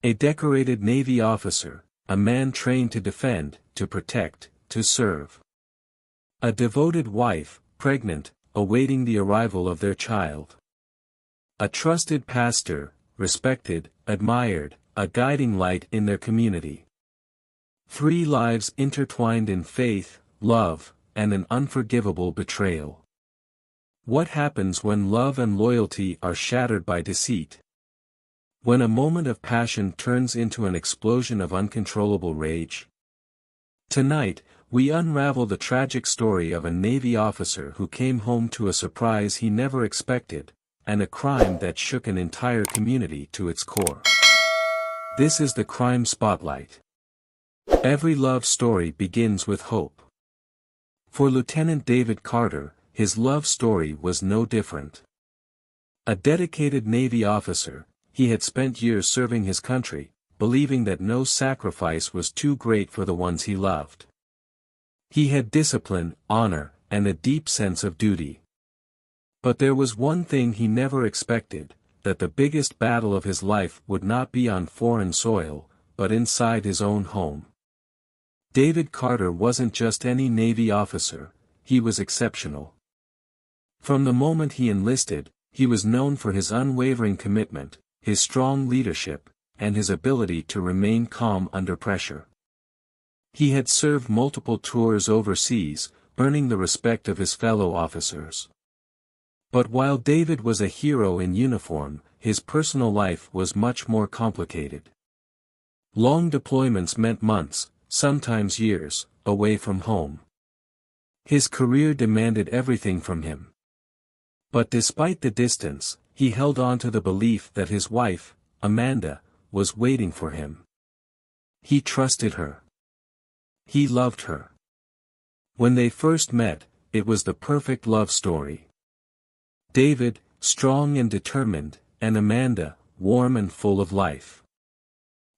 A decorated Navy officer, a man trained to defend, to protect, to serve. A devoted wife, pregnant, awaiting the arrival of their child. A trusted pastor, respected, admired, a guiding light in their community. 3 lives intertwined in faith, love, and an unforgivable betrayal. What happens when love and loyalty are shattered by deceit? When a moment of passion turns into an explosion of uncontrollable rage? Tonight, we unravel the tragic story of a Navy officer who came home to a surprise he never expected, and a crime that shook an entire community to its core. This is the Crime Spotlight. Every love story begins with hope. For Lieutenant David Carter, his love story was no different. A dedicated Navy officer, he had spent years serving his country, believing that no sacrifice was too great for the ones he loved. He had discipline, honor, and a deep sense of duty. But there was one thing he never expected, that the biggest battle of his life would not be on foreign soil, but inside his own home. David Carter wasn't just any Navy officer, he was exceptional. From the moment he enlisted, he was known for his unwavering commitment, his strong leadership, and his ability to remain calm under pressure. He had served multiple tours overseas, earning the respect of his fellow officers. But while David was a hero in uniform, his personal life was much more complicated. Long deployments meant months, sometimes years, away from home. His career demanded everything from him. But despite the distance, he held on to the belief that his wife, Amanda, was waiting for him. He trusted her. He loved her. When they first met, it was the perfect love story. David, strong and determined, and Amanda, warm and full of life.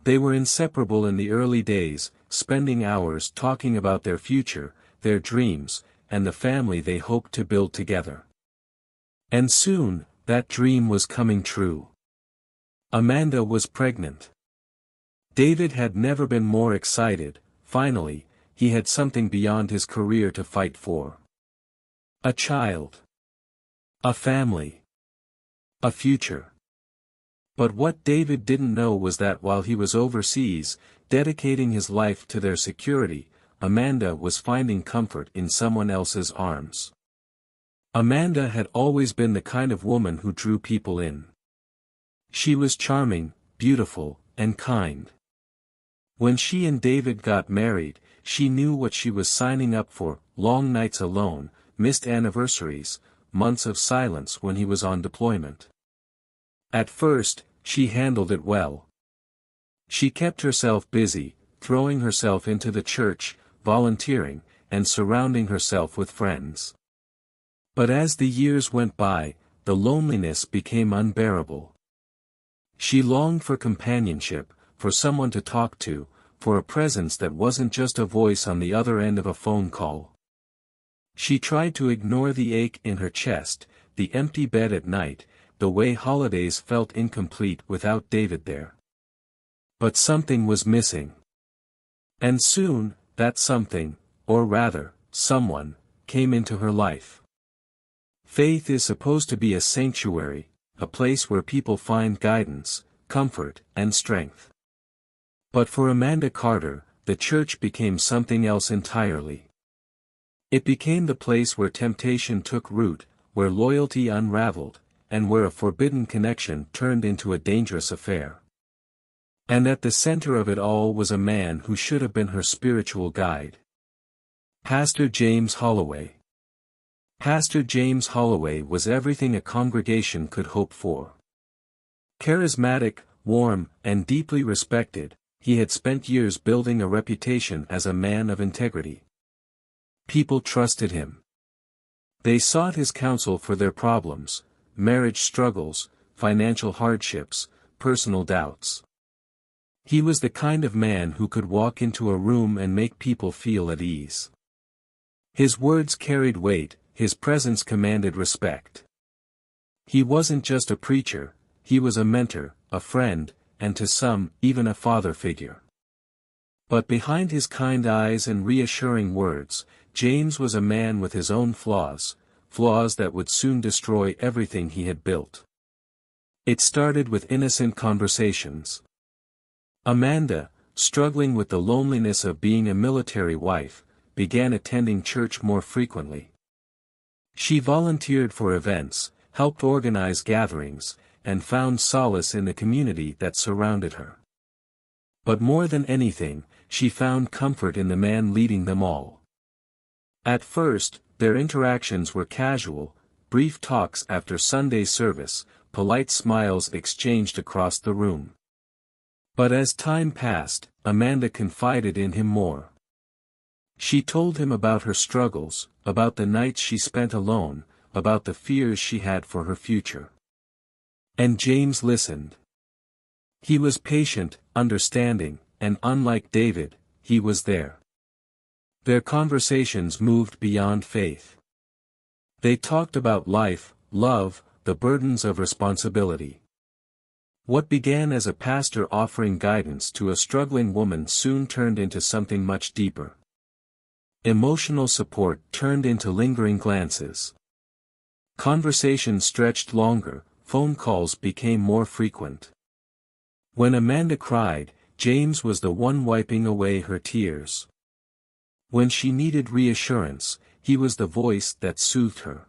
They were inseparable in the early days, spending hours talking about their future, their dreams, and the family they hoped to build together. And soon, that dream was coming true. Amanda was pregnant. David had never been more excited. Finally, he had something beyond his career to fight for. A child. A family. A future. But what David didn't know was that while he was overseas, dedicating his life to their security, Amanda was finding comfort in someone else's arms. Amanda had always been the kind of woman who drew people in. She was charming, beautiful, and kind. When she and David got married, she knew what she was signing up for: long nights alone, missed anniversaries, months of silence when he was on deployment. At first, she handled it well. She kept herself busy, throwing herself into the church, volunteering, and surrounding herself with friends. But as the years went by, the loneliness became unbearable. She longed for companionship, for someone to talk to, for a presence that wasn't just a voice on the other end of a phone call. She tried to ignore the ache in her chest, the empty bed at night, the way holidays felt incomplete without David there. But something was missing. And soon, that something, or rather, someone, came into her life. Faith is supposed to be a sanctuary, a place where people find guidance, comfort, and strength. But for Amanda Carter, the church became something else entirely. It became the place where temptation took root, where loyalty unraveled, and where a forbidden connection turned into a dangerous affair. And at the center of it all was a man who should have been her spiritual guide. Pastor James Holloway. Pastor James Holloway was everything a congregation could hope for. Charismatic, warm, and deeply respected, he had spent years building a reputation as a man of integrity. People trusted him. They sought his counsel for their problems, marriage struggles, financial hardships, personal doubts. He was the kind of man who could walk into a room and make people feel at ease. His words carried weight, his presence commanded respect. He wasn't just a preacher, he was a mentor, a friend, and to some, even a father figure. But behind his kind eyes and reassuring words, James was a man with his own flaws, flaws that would soon destroy everything he had built. It started with innocent conversations. Amanda, struggling with the loneliness of being a military wife, began attending church more frequently. She volunteered for events, helped organize gatherings, and found solace in the community that surrounded her. But more than anything, she found comfort in the man leading them all. At first, their interactions were casual, brief talks after Sunday service, polite smiles exchanged across the room. But as time passed, Amanda confided in him more. She told him about her struggles, about the nights she spent alone, about the fears she had for her future. And James listened. He was patient, understanding, and unlike David, he was there. Their conversations moved beyond faith. They talked about life, love, the burdens of responsibility. What began as a pastor offering guidance to a struggling woman soon turned into something much deeper. Emotional support turned into lingering glances. Conversations stretched longer, phone calls became more frequent. When Amanda cried, James was the one wiping away her tears. When she needed reassurance, he was the voice that soothed her.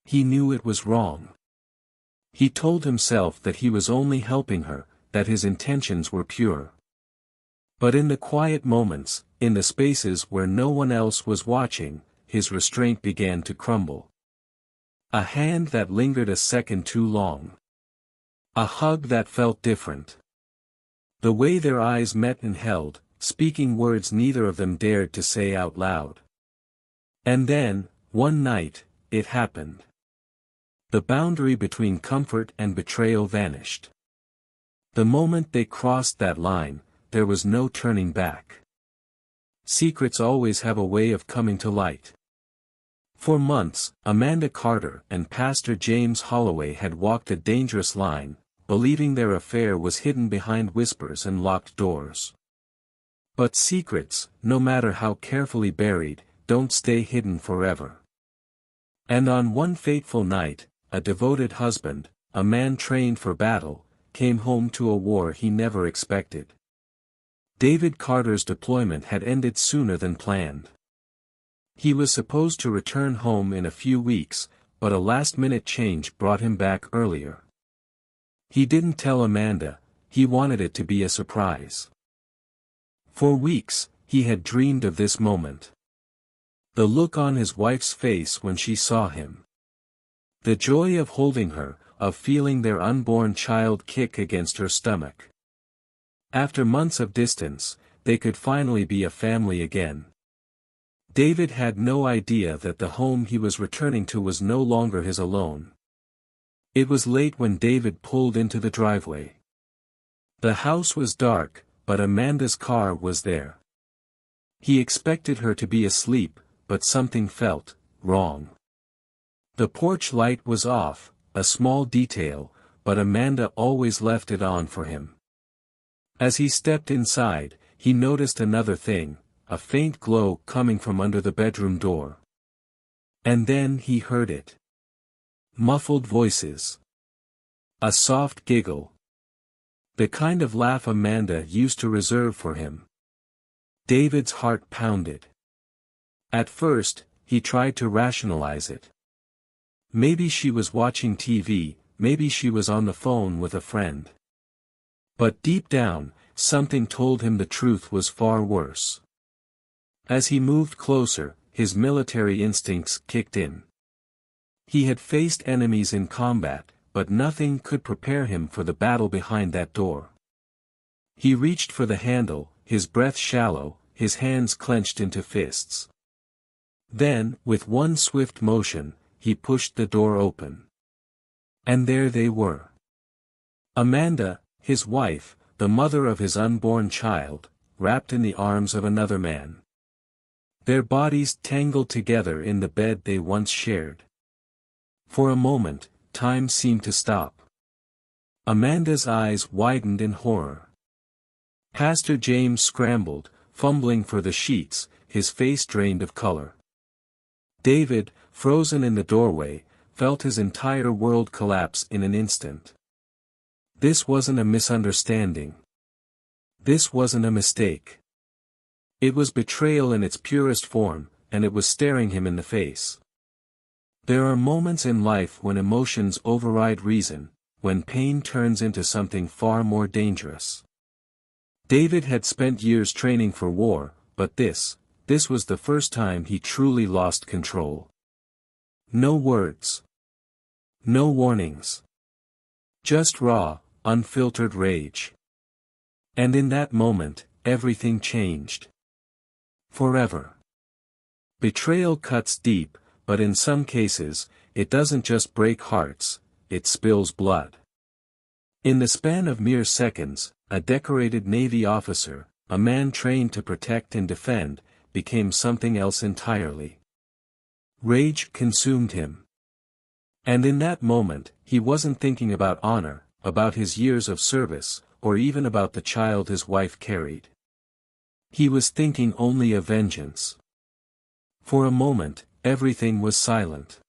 He knew it was wrong. He told himself that he was only helping her, that his intentions were pure. But in the quiet moments, in the spaces where no one else was watching, his restraint began to crumble. A hand that lingered a second too long. A hug that felt different. The way their eyes met and held, speaking words neither of them dared to say out loud. And then, one night, it happened. The boundary between comfort and betrayal vanished. The moment they crossed that line, there was no turning back. Secrets always have a way of coming to light. For months, Amanda Carter and Pastor James Holloway had walked a dangerous line, believing their affair was hidden behind whispers and locked doors. But secrets, no matter how carefully buried, don't stay hidden forever. And on one fateful night, a devoted husband, a man trained for battle, came home to a war he never expected. David Carter's deployment had ended sooner than planned. He was supposed to return home in a few weeks, but a last-minute change brought him back earlier. He didn't tell Amanda, he wanted it to be a surprise. For weeks, he had dreamed of this moment. The look on his wife's face when she saw him. The joy of holding her, of feeling their unborn child kick against her stomach. After months of distance, they could finally be a family again. David had no idea that the home he was returning to was no longer his alone. It was late when David pulled into the driveway. The house was dark, but Amanda's car was there. He expected her to be asleep, but something felt wrong. The porch light was off, a small detail, but Amanda always left it on for him. As he stepped inside, he noticed another thing, a faint glow coming from under the bedroom door. And then he heard it. Muffled voices. A soft giggle. The kind of laugh Amanda used to reserve for him. David's heart pounded. At first, he tried to rationalize it. Maybe she was watching TV, maybe she was on the phone with a friend. But deep down, something told him the truth was far worse. As he moved closer, his military instincts kicked in. He had faced enemies in combat, but nothing could prepare him for the battle behind that door. He reached for the handle, his breath shallow, his hands clenched into fists. Then, with one swift motion, he pushed the door open. And there they were. Amanda, his wife, the mother of his unborn child, wrapped in the arms of another man. Their bodies tangled together in the bed they once shared. For a moment, time seemed to stop. Amanda's eyes widened in horror. Pastor James scrambled, fumbling for the sheets, his face drained of color. David, frozen in the doorway, felt his entire world collapse in an instant. This wasn't a misunderstanding. This wasn't a mistake. It was betrayal in its purest form, and it was staring him in the face. There are moments in life when emotions override reason, when pain turns into something far more dangerous. David had spent years training for war, but this was the first time he truly lost control. No words. No warnings. Just raw, unfiltered rage. And in that moment, everything changed. Forever. Betrayal cuts deep, but in some cases, it doesn't just break hearts, it spills blood. In the span of mere seconds, a decorated Navy officer, a man trained to protect and defend, became something else entirely. Rage consumed him. And in that moment, he wasn't thinking about honor, about his years of service, or even about the child his wife carried. He was thinking only of vengeance. For a moment, everything was silent.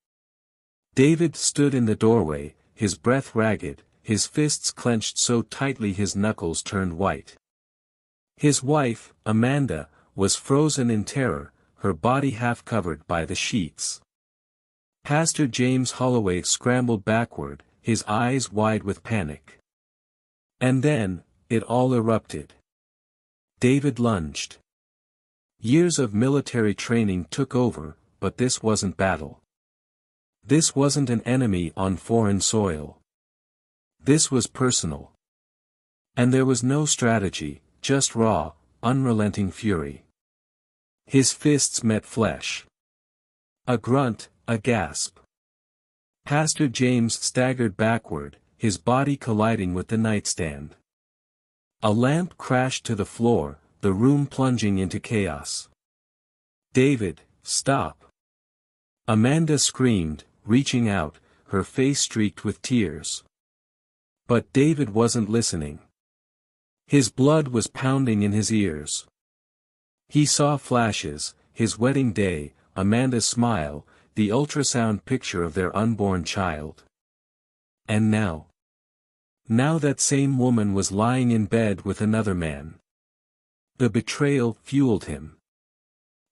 David stood in the doorway, his breath ragged, his fists clenched so tightly his knuckles turned white. His wife, Amanda, was frozen in terror, her body half covered by the sheets. Pastor James Holloway scrambled backward, his eyes wide with panic. And then, it all erupted. David lunged. Years of military training took over, but this wasn't battle. This wasn't an enemy on foreign soil. This was personal. And there was no strategy, just raw, unrelenting fury. His fists met flesh. A grunt, a gasp. Pastor James staggered backward, his body colliding with the nightstand. A lamp crashed to the floor, the room plunging into chaos. "David, stop!" Amanda screamed, reaching out, her face streaked with tears. But David wasn't listening. His blood was pounding in his ears. He saw flashes, his wedding day, Amanda's smile, the ultrasound picture of their unborn child. And now? Now that same woman was lying in bed with another man. The betrayal fueled him.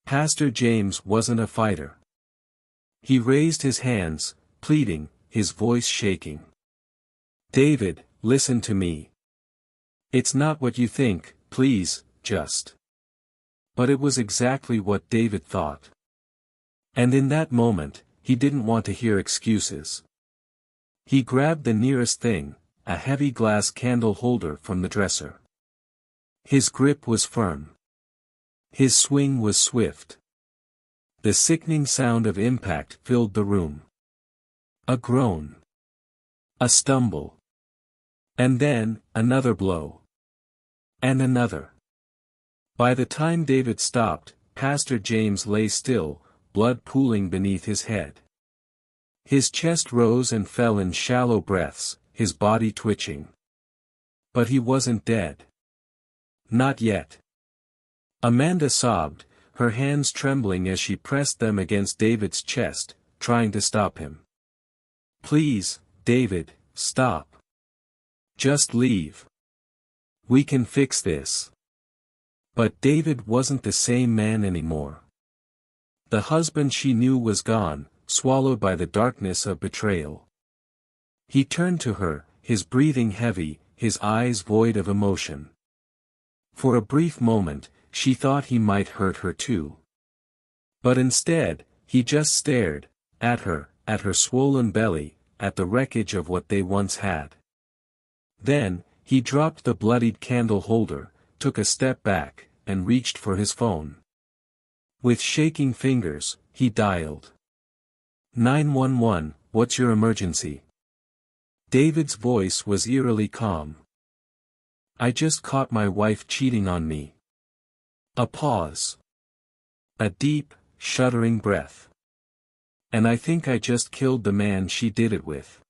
Pastor James wasn't a fighter. He raised his hands, pleading, his voice shaking. "David, listen to me. It's not what you think, please, just." But it was exactly what David thought. And in that moment, he didn't want to hear excuses. He grabbed the nearest thing, a heavy glass candle holder from the dresser. His grip was firm. His swing was swift. The sickening sound of impact filled the room. A groan. A stumble. And then, another blow. And another. By the time David stopped, Pastor James lay still, blood pooling beneath his head. His chest rose and fell in shallow breaths, his body twitching. But he wasn't dead. Not yet. Amanda sobbed, her hands trembling as she pressed them against David's chest, trying to stop him. "Please, David, stop. Just leave. We can fix this." But David wasn't the same man anymore. The husband she knew was gone, swallowed by the darkness of betrayal. He turned to her, his breathing heavy, his eyes void of emotion. For a brief moment, she thought he might hurt her too. But instead, he just stared, at her swollen belly, at the wreckage of what they once had. Then, he dropped the bloodied candle holder, took a step back, and reached for his phone. With shaking fingers, he dialed. 911, what's your emergency? David's voice was eerily calm. "I just caught my wife cheating on me." A pause. A deep, shuddering breath. "And I think I just killed the man she did it with."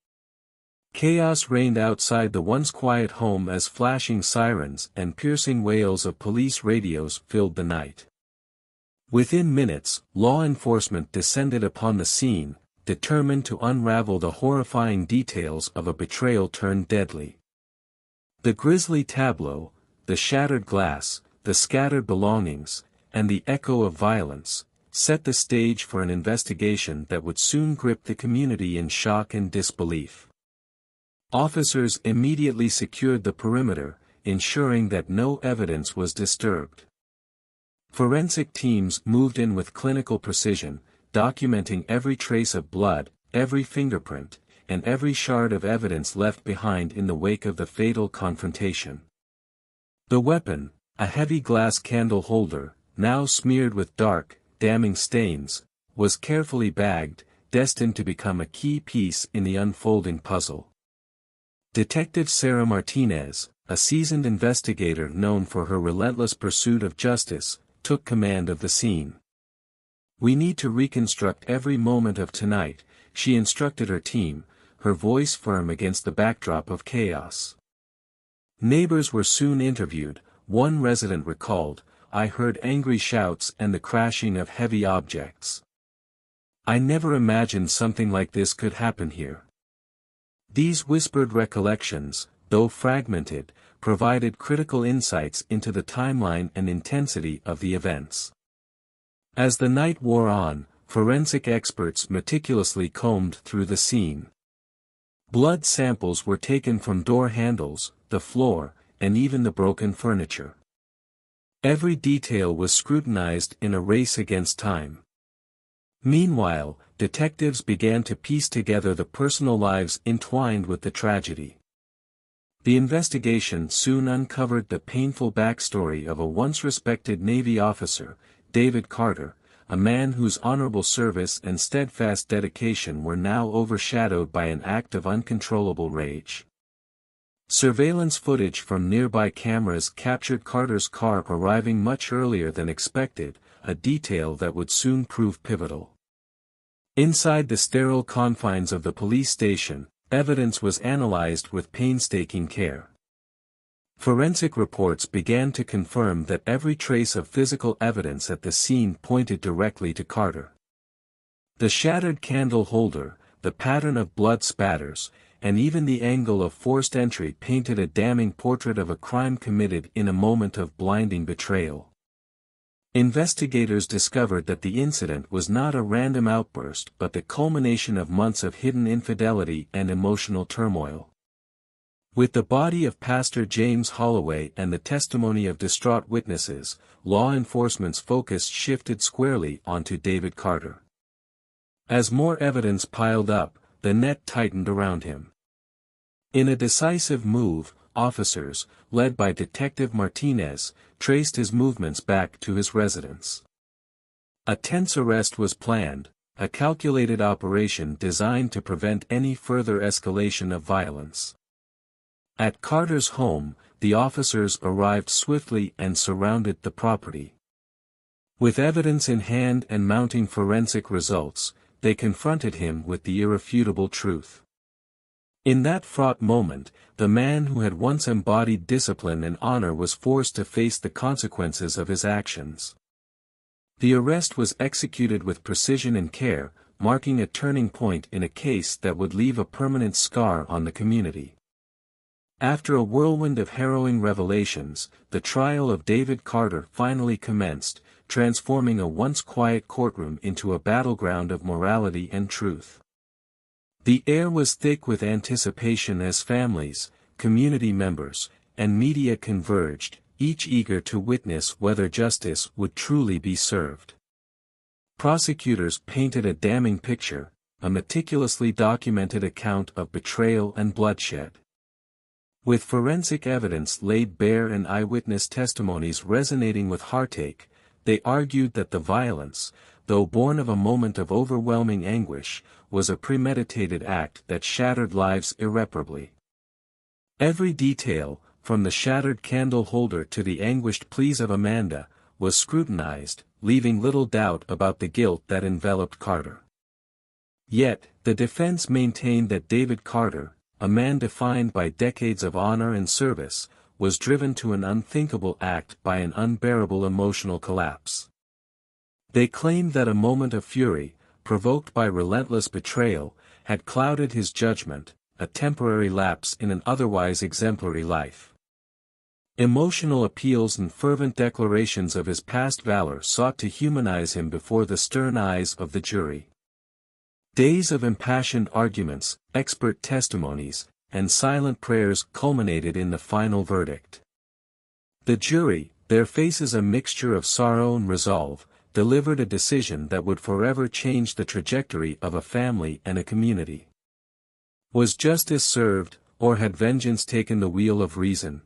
Chaos reigned outside the once quiet home as flashing sirens and piercing wails of police radios filled the night. Within minutes, law enforcement descended upon the scene, determined to unravel the horrifying details of a betrayal turned deadly. The grisly tableau, the shattered glass, the scattered belongings, and the echo of violence, set the stage for an investigation that would soon grip the community in shock and disbelief. Officers immediately secured the perimeter, ensuring that no evidence was disturbed. Forensic teams moved in with clinical precision, documenting every trace of blood, every fingerprint, and every shard of evidence left behind in the wake of the fatal confrontation. The weapon, a heavy glass candle holder, now smeared with dark, damning stains, was carefully bagged, destined to become a key piece in the unfolding puzzle. Detective Sarah Martinez, a seasoned investigator known for her relentless pursuit of justice, took command of the scene. "We need to reconstruct every moment of tonight," she instructed her team, her voice firm against the backdrop of chaos. Neighbors were soon interviewed. One resident recalled, "I heard angry shouts and the crashing of heavy objects. I never imagined something like this could happen here." These whispered recollections, though fragmented, provided critical insights into the timeline and intensity of the events. As the night wore on, forensic experts meticulously combed through the scene. Blood samples were taken from door handles, the floor, and even the broken furniture. Every detail was scrutinized in a race against time. Meanwhile, detectives began to piece together the personal lives entwined with the tragedy. The investigation soon uncovered the painful backstory of a once respected Navy officer, David Carter, a man whose honorable service and steadfast dedication were now overshadowed by an act of uncontrollable rage. Surveillance footage from nearby cameras captured Carter's car arriving much earlier than expected, a detail that would soon prove pivotal. Inside the sterile confines of the police station, evidence was analyzed with painstaking care. Forensic reports began to confirm that every trace of physical evidence at the scene pointed directly to Carter. The shattered candle holder, the pattern of blood spatters, and even the angle of forced entry painted a damning portrait of a crime committed in a moment of blinding betrayal. Investigators discovered that the incident was not a random outburst but the culmination of months of hidden infidelity and emotional turmoil. With the body of Pastor James Holloway and the testimony of distraught witnesses, law enforcement's focus shifted squarely onto David Carter. As more evidence piled up, the net tightened around him. In a decisive move, officers, led by Detective Martinez, traced his movements back to his residence. A tense arrest was planned, a calculated operation designed to prevent any further escalation of violence. At Carter's home, the officers arrived swiftly and surrounded the property. With evidence in hand and mounting forensic results, they confronted him with the irrefutable truth. In that fraught moment, the man who had once embodied discipline and honor was forced to face the consequences of his actions. The arrest was executed with precision and care, marking a turning point in a case that would leave a permanent scar on the community. After a whirlwind of harrowing revelations, the trial of David Carter finally commenced, transforming a once quiet courtroom into a battleground of morality and truth. The air was thick with anticipation as families, community members, and media converged, each eager to witness whether justice would truly be served. Prosecutors painted a damning picture, a meticulously documented account of betrayal and bloodshed. With forensic evidence laid bare and eyewitness testimonies resonating with heartache, they argued that the violence, though born of a moment of overwhelming anguish, was a premeditated act that shattered lives irreparably. Every detail, from the shattered candle holder to the anguished pleas of Amanda, was scrutinized, leaving little doubt about the guilt that enveloped Carter. Yet, the defense maintained that David Carter, a man defined by decades of honor and service, was driven to an unthinkable act by an unbearable emotional collapse. They claimed that a moment of fury, provoked by relentless betrayal, had clouded his judgment, a temporary lapse in an otherwise exemplary life. Emotional appeals and fervent declarations of his past valor sought to humanize him before the stern eyes of the jury. Days of impassioned arguments, expert testimonies, and silent prayers culminated in the final verdict. The jury, their faces a mixture of sorrow and resolve, delivered a decision that would forever change the trajectory of a family and a community. Was justice served, or had vengeance taken the wheel of reason?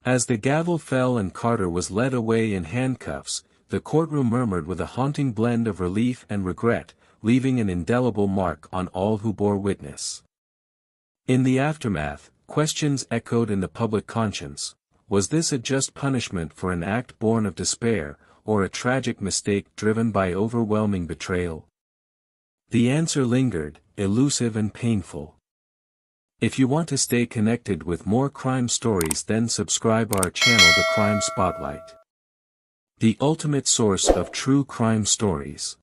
As the gavel fell and Carter was led away in handcuffs, the courtroom murmured with a haunting blend of relief and regret, leaving an indelible mark on all who bore witness. In the aftermath, questions echoed in the public conscience: was this a just punishment for an act born of despair, or a tragic mistake driven by overwhelming betrayal? The answer lingered, elusive and painful. If you want to stay connected with more crime stories, then subscribe our channel The Crime Spotlight, the ultimate source of true crime stories.